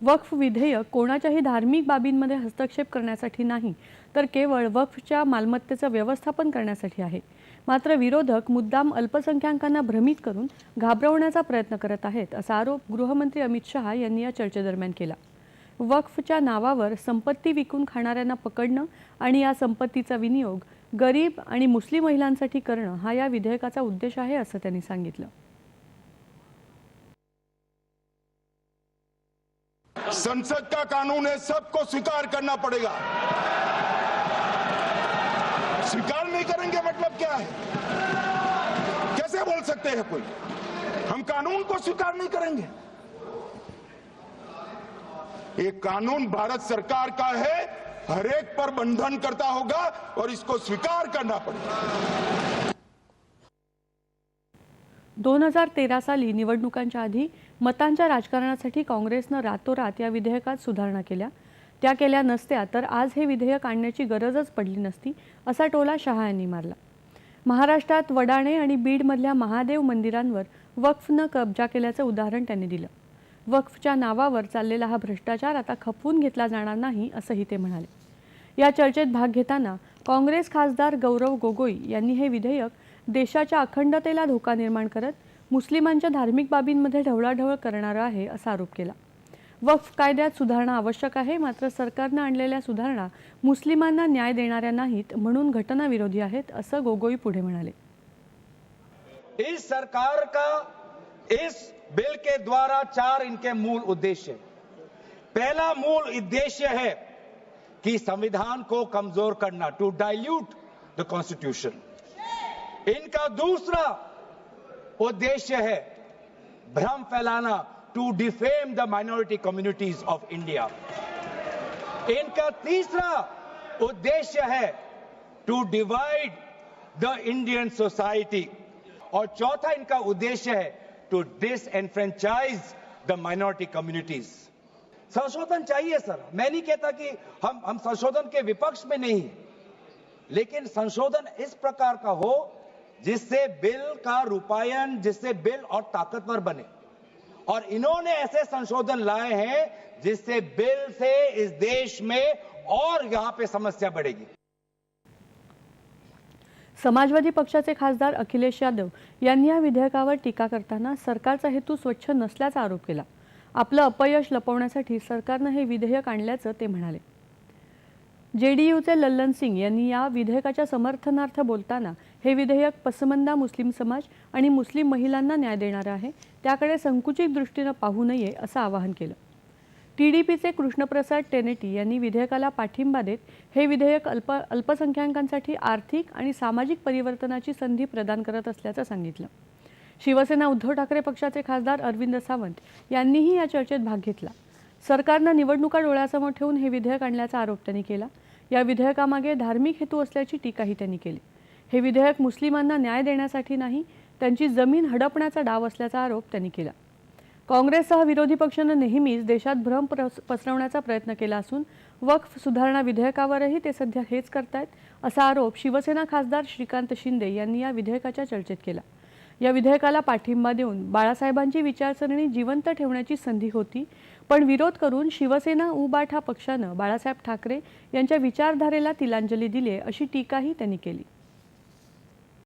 वक्फ विधेयक कोणाच्याही धार्मिक बाबींमध्ये हस्तक्षेप करण्यासाठी नाही, तर केवळ वक्फच्या मालमत्तेचं व्यवस्थापन करण्यासाठी आहे। मात्र विरोधक मुद्दाम अल्पसंख्याकांना भ्रमित करून घाबरवण्याचा प्रयत्न करत आहेत, असा आरोप गृहमंत्री अमित शहा यांनी या चर्चेदरम्यान केला। वक्फच्या नावावर संपत्ती विकून खाणाऱ्यांना पकडणं आणि या संपत्तीचा विनियोग गरीब आणि मुस्लिम महिलांसाठी करणं हा या विधेयकाचा उद्देश आहे, असं त्यांनी सांगितलं। संसद का कानून है, सबको स्वीकार करना पड़ेगा। स्वीकार नहीं करेंगे मतलब क्या है? कैसे बोल सकते हैं कोई हम कानून को स्वीकार नहीं करेंगे? ये कानून भारत सरकार का है, हर एक पर बंधन करता होगा और इसको स्वीकार करना पड़ेगा। 2013 साली निवडणुकांच्या आधी मतांच्या राजकारणासाठी काँग्रेसनं रातोरात या विधेयकात सुधारणा केल्या। त्या केल्या नसत्या तर आज हे विधेयक आणण्याची गरजच पडली नसती, असा टोला शहा यांनी मारला। महाराष्ट्रात वडाणे आणि बीडमधल्या महादेव मंदिरांवर वक्फनं कब्जा केल्याचं उदाहरण त्यांनी दिलं। वक्फच्या नावावर चाललेला हा भ्रष्टाचार आता खपवून घेतला जाणार नाही, असंही ते म्हणाले। या चर्चेत भाग घेताना काँग्रेस खासदार गौरव गोगोई यांनी हे विधेयक देशाच्या अखंडतेला धोका निर्माण करत मुस्लिमांच्या धार्मिक बाबींमध्ये ढवळाढवळ करणारं आहे, असा आरोप केला। वक्फ कायद्यात सुधारणा आवश्यक आहे, मात्र सरकारनं आणलेल्या सुधारणा मुस्लिमांना न्याय देणाऱ्या नाहीत, म्हणून घटनाविरोधी आहेत, असं गोगोई पुढे म्हणाले। इस सरकार का इस बिल के द्वारा 4 इनके मूल उद्देश्य। पहला मूल उद्देश्य है कि संविधान को कमजोर करना, टू डाइल्यूट द कॉन्स्टिट्यूशन। इनका दूसरा उद्देश्य है भ्रम फैलाना, to defame the minority communities of India. इनका तीसरा उद्देश्य है to divide the Indian society. और चौथा इनका उद्देश्य है to disenfranchise the minority communities. संशोधन चाहिए सर, मैं नहीं कहता कि हम संशोधन के विपक्ष में नहीं, लेकिन संशोधन इस प्रकार का हो जिससे बिल का रूपायन, जिससे बिल और ताकतवर बने। और इन्होंने ऐसे संशोधन लाए हैं जिससे बिल से इस देश में और यहां पे समस्या बढ़ेगी। समाजवादी पक्षाचे खासदार अखिलेश यादव यांनी या विधेयकावर टीका करताना सरकारचा हेतू स्वच्छ नसल्याचा आरोप केला। आपलं अपयश लपवण्यासाठी सरकारनं हे विधेयक आणल्याचं ते म्हणाले। जेडीयूचे लल्लन सिंग यांनी या विधेयकाच्या समर्थनार्थ बोलताना हे विधेयक पसमंदा मुस्लिम समाज आणि मुस्लिम महिलांना न्याय देणारं आहे, त्याकडे संकुचित दृष्टीने पाहू नये, असं आवाहन केलं। टीडीपीचे कृष्णप्रसाद टेनेटी यांनी विधेयकाला पाठिंबा देत हे विधेयक अल्पसंख्याकांसाठी आर्थिक आणि सामाजिक परिवर्तनाची संधी प्रदान करत असल्याचं सांगितलं। शिवसेना उद्धव ठाकरे पक्षाचे खासदार अरविंद सावंत यांनीही या चर्चेत भाग घेतला। सरकारनं निवडणुका डोळ्यासमोर ठेवून हे विधेयक आणल्याचा आरोप त्यांनी केला। या विधेयकामागे धार्मिक हेतू असल्याची टीकाही त्यांनी केली। हे विधेयक मुस्लिमांना न्याय देण्यासाठी नाही, त्यांची जमीन हडपण्याचा डाव असल्याचा आरोप त्यांनी केला। काँग्रेससह विरोधी पक्षानं नेहमीच देशात भ्रम पसरवण्याचा प्रयत्न केला असून वक्फ सुधारणा विधेयकावरही ते सध्या हेच करतायत, असा आरोप शिवसेना खासदार श्रीकांत शिंदे यांनी या विधेयकाच्या चर्चेत केला। या विधेयकाला पाठिंबा देऊन बाळासाहेबांची विचारसरणी जिवंत ठेवण्याची संधी होती, पण विरोध करून शिवसेना उबाठा पक्षानं बाळासाहेब ठाकरे यांच्या विचारधारेला तिलांजली दिली, अशी टीकाही त्यांनी केली।